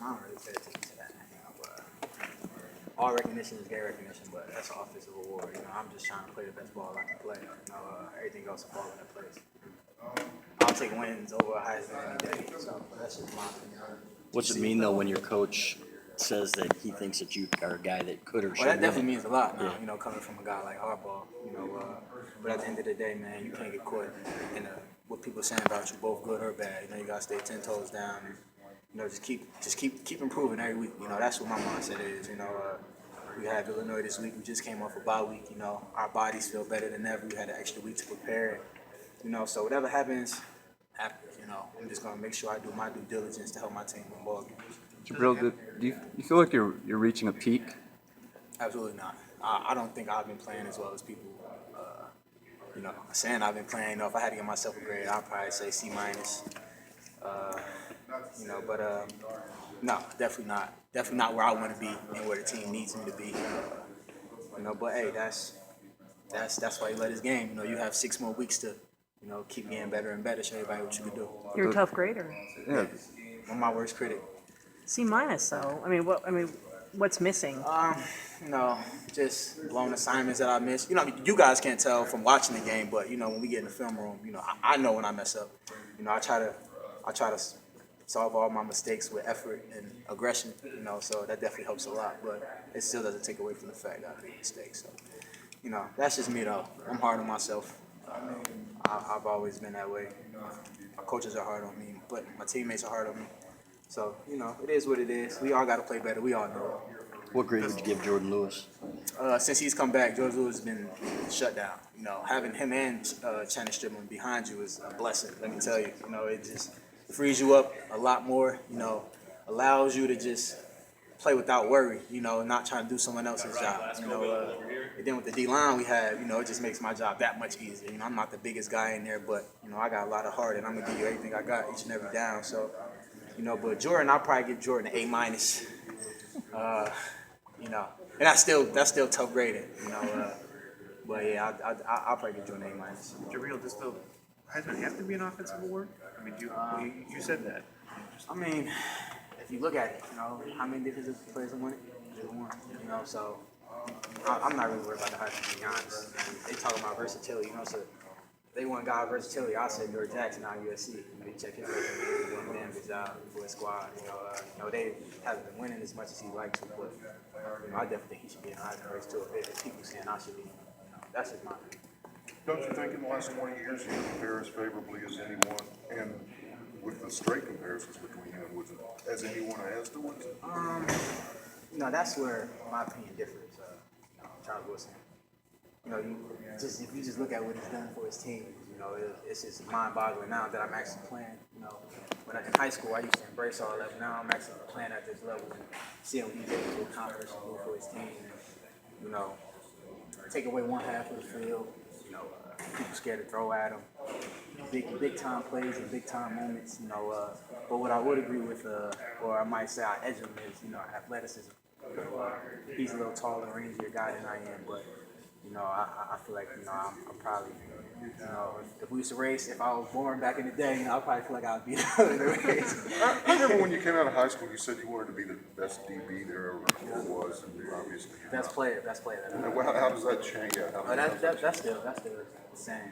I don't really pay attention to that. But all recognition is gay recognition, but that's an offensive award. I'm just trying to play the best ball I can play. Everything else will fall into place. I'll take wins over a Heisman any day. So that's just my opinion. What's it mean though when your coach says that he thinks that you are a guy that could or should Well, that win definitely it? means a lot now, coming from a guy like Harbaugh, but at the end of the day, man, you can't get caught in what people are saying about you, both good or bad. You gotta stay 10 toes down and, just keep improving every week. That's what my mindset is. We had Illinois this week. We just came off a bye week. Our bodies feel better than ever. We had an extra week to prepare. So whatever happens. I'm just gonna make sure I do my due diligence to help my team win ball games. Jabrill, do you feel like you're reaching a peak? Absolutely not. I don't think I've been playing as well as people. Saying I've been playing. If I had to give myself a grade, I'd probably say C minus. No, definitely not. Definitely not where I want to be and where the team needs me to be. But hey, that's why you let this game. You have 6 more weeks to. Keep getting better and better. Show everybody what you can do. You're a tough grader. Yeah. I'm my worst critic. C minus, though. What's missing? Just blown assignments that I missed. You guys can't tell from watching the game, but when we get in the film room, I know when I mess up. I try to solve all my mistakes with effort and aggression. So that definitely helps a lot. But it still doesn't take away from the fact that I make mistakes. So, that's just me though. I'm hard on myself. I've always been that way. My coaches are hard on me, but my teammates are hard on me. So, it is what it is. We all got to play better. We all know. What grade would you give Jordan Lewis? Since he's come back, George Lewis has been shut down. Having him and Channing Strickland behind you is a blessing, let me tell you. It just frees you up a lot more, allows you to just play without worry, not trying to do someone else's job. And then with the D-line we have, it just makes my job that much easier. I'm not the biggest guy in there, but, I got a lot of heart, and I'm going to give you everything I got each and every down. So, but Jordan, I'll probably give Jordan an A minus. And that's still tough grading, but yeah, I'll probably give Jordan an A minus. Jabrill, does the Heisman have to be an offensive award? You said that. If you look at it, how many defensive players have won it? Just one, so I'm not really worried about the Heisman, to be honest. They talk about versatility, so they want guy versatility. I said Adoree Jackson of USC. You check his resume, he's doing a damn good job for his squad. They haven't been winning as much as he'd like to, but I definitely think he should be in the Heisman race too. If people saying I should be, that's just my opinion. Don't you think in the last 20 years you compare as favorably as anyone, and with the straight comparisons between you and Woodson, as anyone has to Woodson? That's where my opinion differs. Charles Woodson. If you just look at what he's done for his team, it's just mind-boggling now that I'm actually playing. When in high school I used to embrace all that, but now I'm actually playing at this level and seeing what he's able to accomplish and do for his team. And, take away one half of the field. People scared to throw at him. Big time plays and big time moments. But what I would agree with, or I might say I edge him is, athleticism. He's a little taller, rangier guy than I am, but. I feel like, I'm probably, if we used to race, if I was born back in the day, I probably feel like I'd be in the race. I remember when you came out of high school, you said you wanted to be the best DB there ever was, and obviously. Best player. How does that change? That's still the same.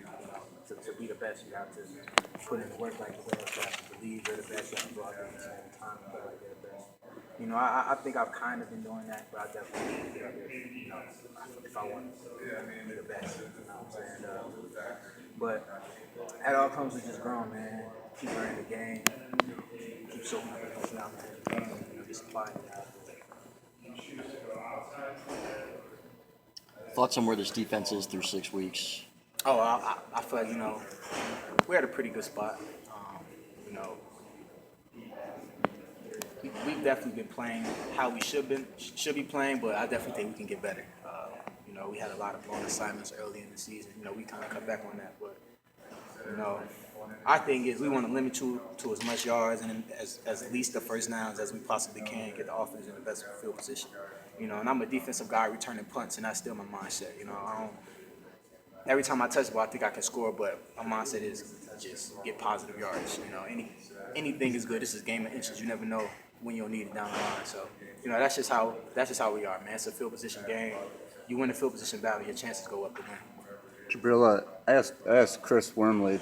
To be the best, you have to put in the work like the best. You have to believe you're the best. You have to go out there and spend time and play like you're the best. I think I've kind of been doing that, but I definitely feel like if I want to be the best, what I'm saying? But that all comes with just growing, man. Keep learning the game, keep soaking up the game, just applying it. Thoughts on where this defense is through 6 weeks? Oh, I feel like, we're at a pretty good spot. We've definitely been playing how we should be playing, but I definitely think we can get better. We had a lot of blown assignments early in the season. We kind of cut back on that, but our thing is we want to limit you to as much yards and as at least the first downs as we possibly can, get the offense in the best field position. And I'm a defensive guy returning punts, and that's still my mindset. Every time I touch the ball, I think I can score, but my mindset is just get positive yards. Anything is good. This is a game of inches. You never know when you'll need it down the line. So, that's just how we are, man. It's a field position game. You win the field position battle, your chances go up to win. Jabrill, I asked Chris Wormley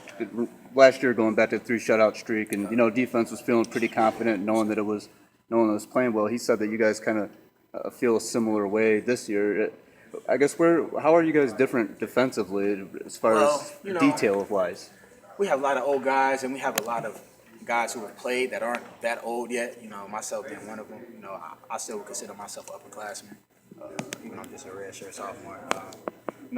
last year, going back to the 3 shutout streak, and defense was feeling pretty confident, knowing that it was playing well. He said that you guys kind of feel a similar way this year. I guess how are you guys different defensively as far as detail wise? We have a lot of old guys, and we have a lot of guys who have played that aren't that old yet. Myself being one of them. I still would consider myself an upperclassman, even though I'm just a redshirt sophomore.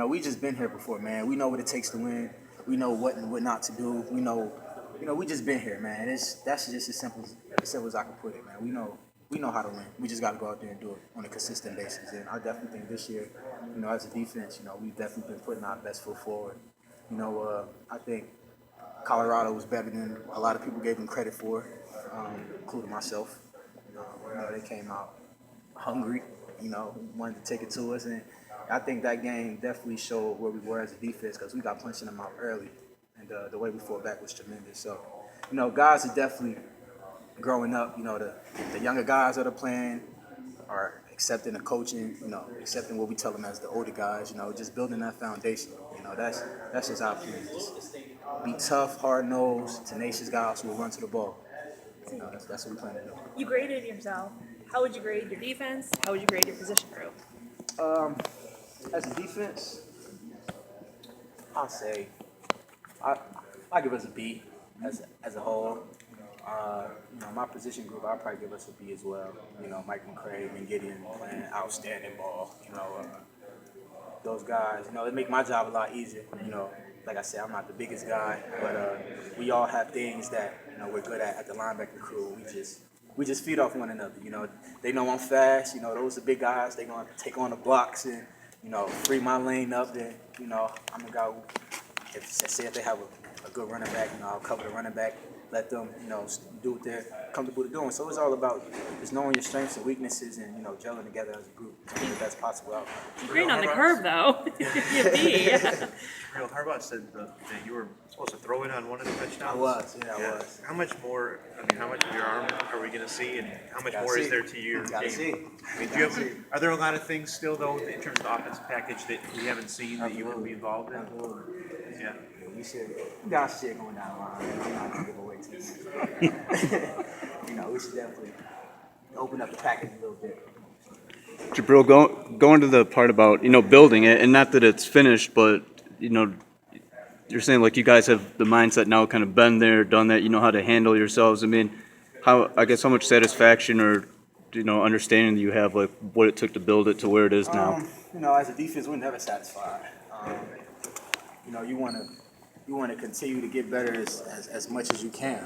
We just been here before, man. We know what it takes to win. We know what and what not to do. We know, we just been here, man. That's just as simple as I can put it, man. We know how to win. We just got to go out there and do it on a consistent basis. And I definitely think this year, as a defense, we've definitely been putting our best foot forward. I think Colorado was better than a lot of people gave them credit for, including myself. They came out hungry, wanted to take it to us, and I think that game definitely showed where we were as a defense because we got punching them out early, and the way we fought back was tremendous. So, guys are definitely growing up. The younger guys that are playing are accepting the coaching, accepting what we tell them as the older guys, just building that foundation. That's just our plan. Just be tough, hard-nosed, tenacious guys who will run to the ball. That's what we plan to do. You graded yourself. How would you grade your defense? How would you grade your position group? As a defense, I'll say I give us a B as a whole. My position group, I'll probably give us a B as well. Mike McCray and Gideon playing outstanding ball. Those guys, they make my job a lot easier. Like I said, I'm not the biggest guy, but we all have things that we're good at the linebacker crew. We just feed off one another. They know I'm fast. Those are big guys. They're gonna take on the blocks and free my lane up. And I'm a guy who, if they have a good running back, I'll cover the running back. Let them, do what they're comfortable doing. So it's all about just knowing your strengths and weaknesses and, gelling together as a group to get the best possible outcome. Green on the curve, though. You B. Real Harbaugh said that you were supposed to throw in on one of the touchdowns. I was. How much more? How much of your arm are we going to see, and how much more is there to your game? See. Are there a lot of things still, though, in terms of the offensive package that we haven't seen that you can be involved in? Yeah. We got shit going down the line. I'm not gonna give away too much. We should definitely open up the package a little bit. Jabrill, going to the part about building it, and not that it's finished, but you're saying like you guys have the mindset now, kind of been there, done that. You know how to handle yourselves. I mean, how much satisfaction or understanding do you have like what it took to build it to where it is now? As a defense, we're never satisfied. You want to continue to get better as much as you can.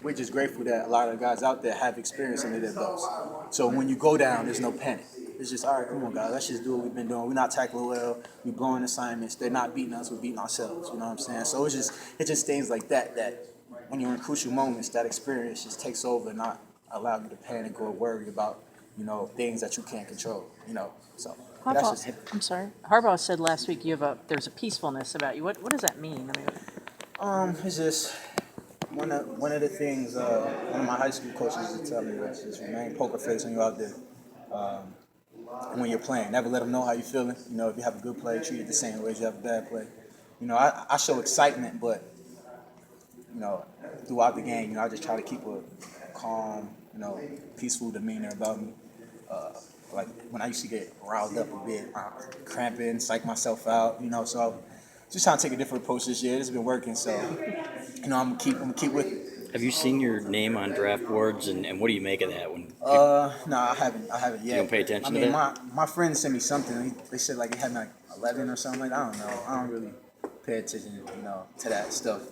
We're just grateful that a lot of the guys out there have experience under their belts. So when you go down, there's no panic. It's just, all right, come on, guys, let's just do what we've been doing. We're not tackling well. We're blowing assignments. They're not beating us. We're beating ourselves. You know what I'm saying? So it's just things like that when you're in crucial moments, that experience just takes over and not allow you to panic or worry about, things that you can't control. So. That's just I'm sorry. Harbaugh said last week there's a peacefulness about you. What does that mean? I mean, it's just one of the things one of my high school coaches used to tell me was just remain poker face when you're out there. When you're playing, never let them know how you're feeling. If you have a good play, treat it the same way as you have a bad play. I show excitement, but throughout the game, I just try to keep a calm, peaceful demeanor about me. Like when I used to get riled up a bit, cramping, psych myself out, so just trying to take a different approach this year. It's been working, so I'm gonna keep with it. Have you seen your name on draft boards, and what do you make of that? When No, I haven't yet. You don't pay attention to that? My friend sent me something. They said like it had like 11 or something like that. I don't know. I don't really pay attention, to that stuff.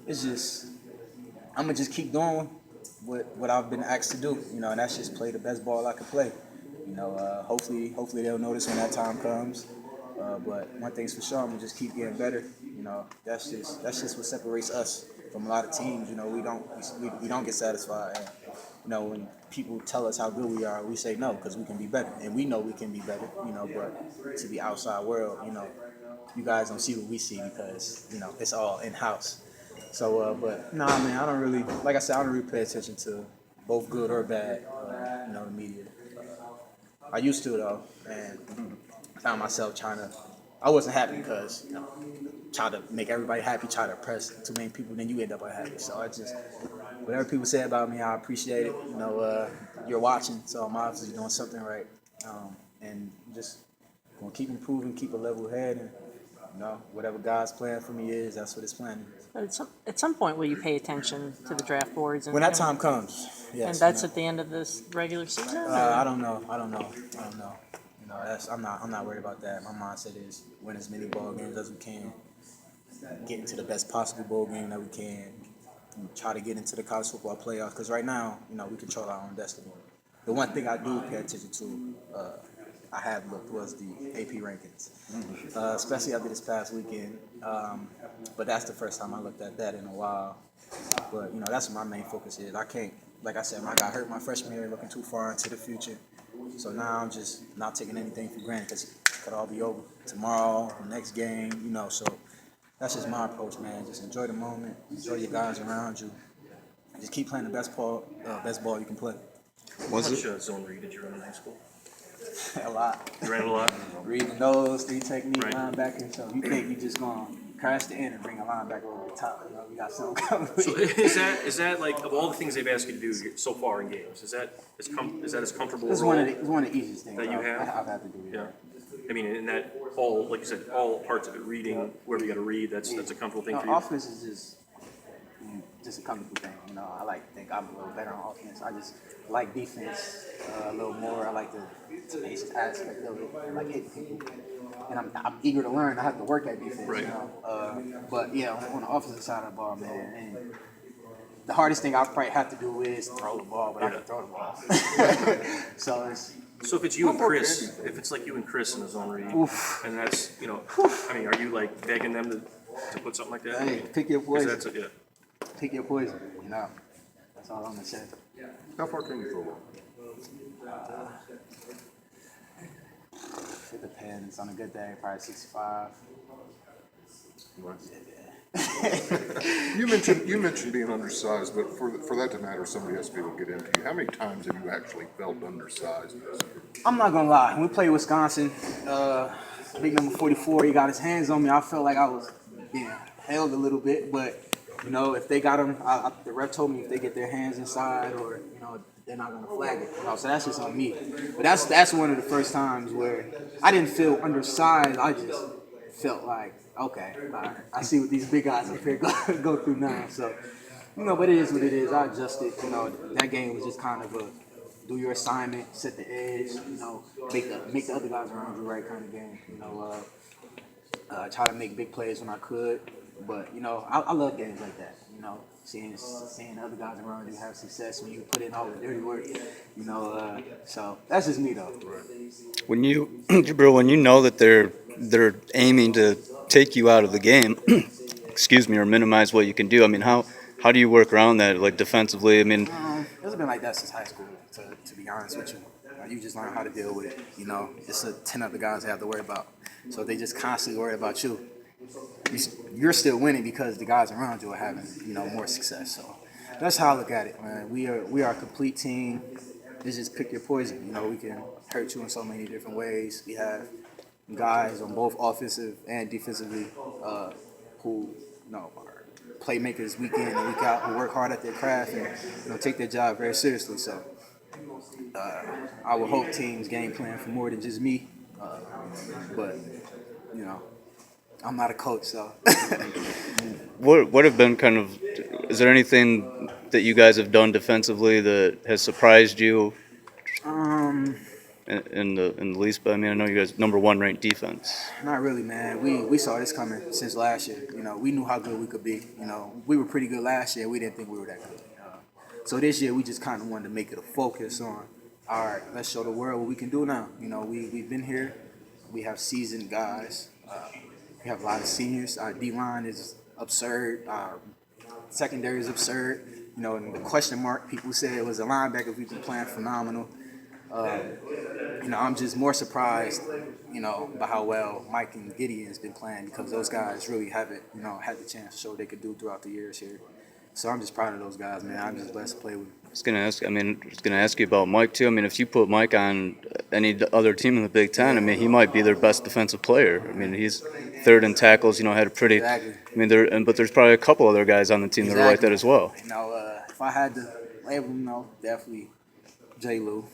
It's just I'm gonna just keep doing what I've been asked to do, and that's just play the best ball I can play. Hopefully they'll notice when that time comes. But one thing's for sure, I'm gonna just keep getting better. That's just what separates us from a lot of teams. We don't get satisfied. And, when people tell us how good we are, we say no because we can be better, and we know we can be better. But to the outside world, you guys don't see what we see because it's all in house. So, but nah, man, I don't really, like I said, I don't really pay attention to both good or bad. The media. I used to though, and I found myself trying to. I wasn't happy because try to make everybody happy, try to impress too many people, then you end up unhappy. So I just whatever people say about me, I appreciate it. You're watching, so I'm obviously doing something right, and just gonna keep improving, keep a level head, and whatever God's plan for me is, that's what His plan is. But at some point, will you pay attention to the draft boards? When that time comes, yes. And that's at the end of this regular season? I don't know. I'm not worried about that. My mindset is win as many ball games as we can, get into the best possible bowl game that we can, and try to get into the college football playoffs. Because right now, we control our own destiny. The one thing I do pay attention to, I have looked, was the AP rankings, especially after this past weekend. But that's the first time I looked at that in a while. But that's what my main focus is. I can't, like I said, I got hurt my freshman year, looking too far into the future. So now I'm just not taking anything for granted because it could all be over tomorrow, the next game, So that's just my approach, man. Just enjoy the moment, enjoy your guys around you, and just keep playing the best ball you can play. How much zone read did you run in high school? A lot. You ran a lot? Reading those, 3 technique, Right. linebacker. So you think you just gonna crash the end and bring a linebacker over the top? We got something coming. So is that like, of all the things they've asked you to do so far in games, is that as comfortable? It's a one role of the easiest things that you have? I've had to do. Yeah. I mean, in that all, like you said, all parts of it, reading, wherever you got to read, that's a comfortable thing for you. Offense is just a comfortable thing. I like to think I'm a little better on offense. I just like defense a little more. I like the tenacious aspect of it. I like hitting people. And I'm eager to learn. I have to work at defense. Right. But yeah, on the offensive side of the ball, man, and the hardest thing I probably have to do is throw the ball, but I can throw the ball. So it's. So if it's you and Chris, if it's like you and Chris in the zone read, and that's, I mean, are you like begging them to put something like that? Hey, pick your 'Cause poison. that's Pick your poison. That's all I'm gonna say. How far can you throw one? It depends. On a good day, probably 65. You mentioned being undersized, but for that to matter, somebody has to be able to get into you. How many times have you actually felt undersized? I'm not gonna lie. When we played Wisconsin, big number 44, he got his hands on me. I felt like I was being held a little bit, but if they got him, the ref told me if they get their hands inside or they're not gonna flag it. So that's just on me. But that's one of the first times where I didn't feel undersized. I just felt like, okay, all right, I see what these big guys up here go through now. So, but it is what it is. I adjusted. That game was just kind of a do your assignment, set the edge. Make the other guys around you right kind of game. Try to make big plays when I could. But I love games like that. Seeing other guys around you have success when you put in all the dirty work. So that's just me though. When you, Jabrill, when you know that they're aiming to take you out of the game, excuse me, or minimize what you can do. I mean, how do you work around that, like defensively? I mean, It's been like that since high school. To be honest with you, you just learn how to deal with it. It's 10 other guys they have to worry about. So they just constantly worry about you. You're still winning because the guys around you are having more success. So that's how I look at it, man. We are a complete team. It's just pick your poison. We can hurt you in so many different ways. We have guys on both offensive and defensively who are playmakers week in and week out, who work hard at their craft and take their job very seriously. So I would hope teams game plan for more than just me. But I'm not a coach, so. what have been kind of, is there anything that you guys have done defensively that has surprised you in the least? But I mean, I know you guys #1 ranked defense. Not really, man. We saw this coming since last year. We knew how good we could be. We were pretty good last year. We didn't think we were that good. So this year we just kind of wanted to make it a focus on, all right, let's show the world what we can do now. We've been here. We have seasoned guys. We have a lot of seniors. Our D-line is absurd. Our secondary is absurd. And the question mark, people said it was a linebacker. We've been playing phenomenal. I'm just more surprised, by how well Mike and Gideon's been playing because those guys really haven't, had the chance to show what they could do throughout the years here. So I'm just proud of those guys, man. I'm just blessed to play with them. was gonna ask. I mean, I was gonna ask you about Mike too. I mean, if you put Mike on any other team in the Big Ten, I mean, he might be their best defensive player. I mean, he's third in tackles. You know, had a pretty. Exactly. I mean, but there's probably a couple other guys on the team that are like that as well. You know, if I had to label him, definitely J. Lou,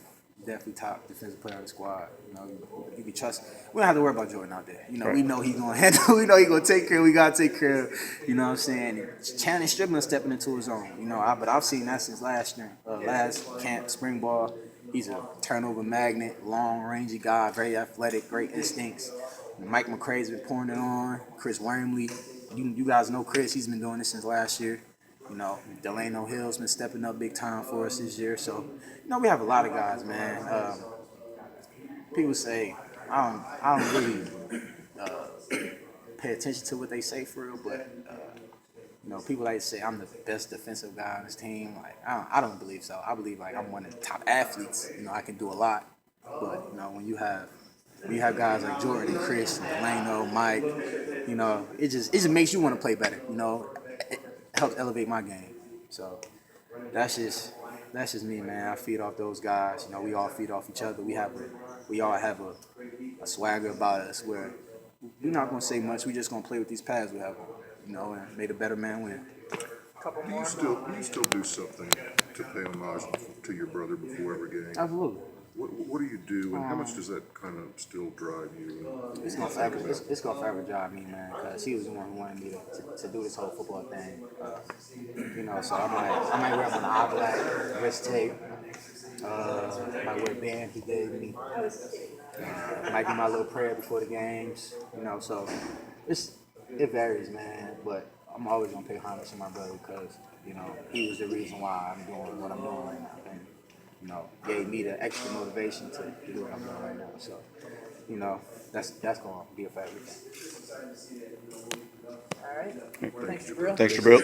definitely top defensive player of the squad. You know, you can trust. We don't have to worry about Jordan out there. You know, we know he's gonna handle. We know he's gonna take care. We gotta take care of. You know what I'm saying? And Channing Strickland stepping into his own. You know, but I've seen that since last year, last camp, spring ball. He's a turnover magnet, long rangey guy, very athletic, great instincts. Mike McCray's been pouring it on. Chris Wormley, you guys know Chris. He's been doing this since last year. You know, Delano Hill's been stepping up big time for us this year. So, you know, we have a lot of guys, man. People say I don't really pay attention to what they say for real, but you know, people like to say I'm the best defensive guy on this team. Like, I don't believe so. I believe like I'm one of the top athletes. You know, I can do a lot, but you know, when you have guys like Jordan and Chris and Delano, Mike, you know, it just makes you want to play better. You know, it helps elevate my game. So that's just me, man. I feed off those guys. You know, we all feed off each other. We all have a swagger about us where we're not gonna say much. We're just gonna play with these pads we have on. You know, and may the better man win. Do you still do something to pay homage to your brother before every game? Absolutely. What do you do, and how much does that kind of still drive you? It's gonna forever drive me, man, because he was the one who wanted me to do this whole football thing. You know, so I might wear him on the eye black, wrist tape. Might wear a band he gave me. Might do my little prayer before the games. You know, so it varies, man. But I'm always gonna pay homage to my brother because you know he was the reason why I'm doing what I'm doing right now. And, you know, gave me the extra motivation to do what I'm doing right now. So, you know, that's gonna be a fact. All right. Thanks, Jabrill. Thanks, Jabrill.